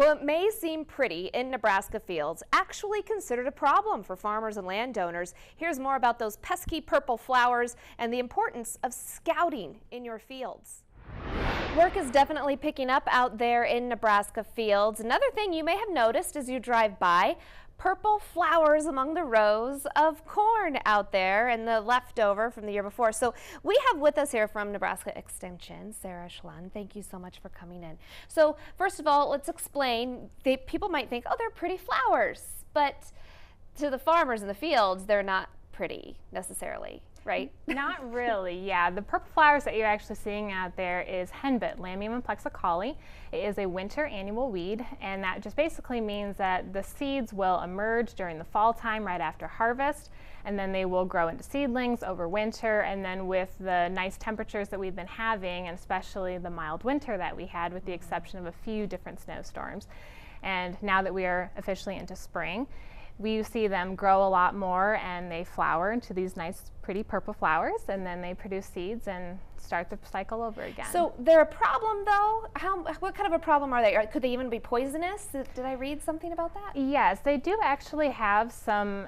Well, it may seem pretty in Nebraska fields, actually considered a problem for farmers and landowners. Here's more about those pesky purple flowers and the importance of scouting in your fields. Work is definitely picking up out there in Nebraska fields. Another thing you may have noticed as you drive by, purple flowers among the rows of corn out there and the leftover from the year before. So we have with us here from Nebraska Extension, Sarah Schlund. Thank you so much for coming in. So first of all, let's explain. People might think, oh, they're pretty flowers, but to the farmers in the fields, they're not pretty necessarily. Right? Not really, yeah. The purple flowers that you're actually seeing out there is henbit, Lamium amplexicaulis. It is a winter annual weed, and that just basically means that the seeds will emerge during the fall time right after harvest, and then they will grow into seedlings over winter, and then with the nice temperatures that we've been having, and especially the mild winter that we had with the exception of a few different snowstorms, and now that we are officially into spring, we see them grow a lot more and they flower into these nice pretty purple flowers, and then they produce seeds and start the cycle over again. So they're a problem though? What kind of a problem are they? Could they even be poisonous? Did I read something about that? Yes, they do actually have some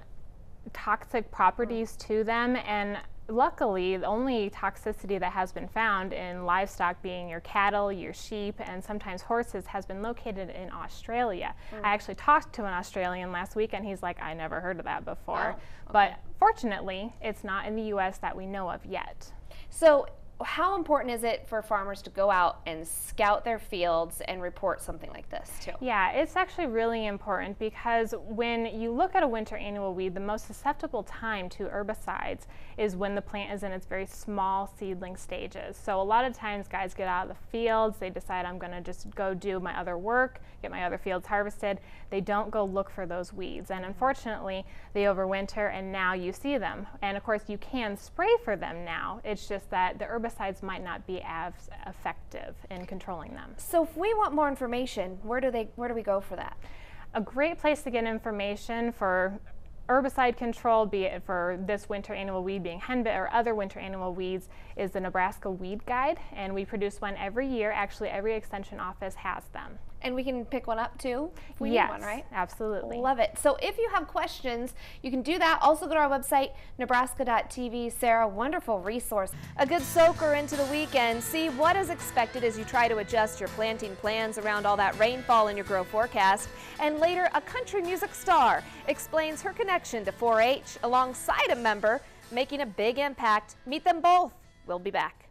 toxic properties to them, and luckily the only toxicity that has been found in livestock, being your cattle, your sheep, and sometimes horses, has been located in Australia. I actually talked to an Australian last week and he's like, I never heard of that before. Okay. But fortunately it's not in the US that we know of yet. So how important is it for farmers to go out and scout their fields and report something like this too? Yeah, it's actually really important, because when you look at a winter annual weed, the most susceptible time to herbicides is when the plant is in its very small seedling stages. So a lot of times guys get out of the fields, they decide I'm going to just go do my other work, get my other fields harvested. They don't go look for those weeds, and unfortunately they overwinter and now you see them. And of course you can spray for them now, it's just that the herbicides might not be as effective in controlling them. So if we want more information, where do we go for that? A great place to get information for herbicide control, be it for this winter annual weed being henbit or other winter annual weeds, is the Nebraska Weed Guide, and we produce one every year. Actually, every extension office has them. And we can pick one up too if we need one, right? Yes, absolutely. Love it. So if you have questions, you can do that. Also go to our website, nebraska.tv. Sarah, wonderful resource. A good soaker into the weekend. See what is expected as you try to adjust your planting plans around all that rainfall in your grow forecast. And later, a country music star explains her connection to 4-H alongside a member making a big impact. Meet them both. We'll be back.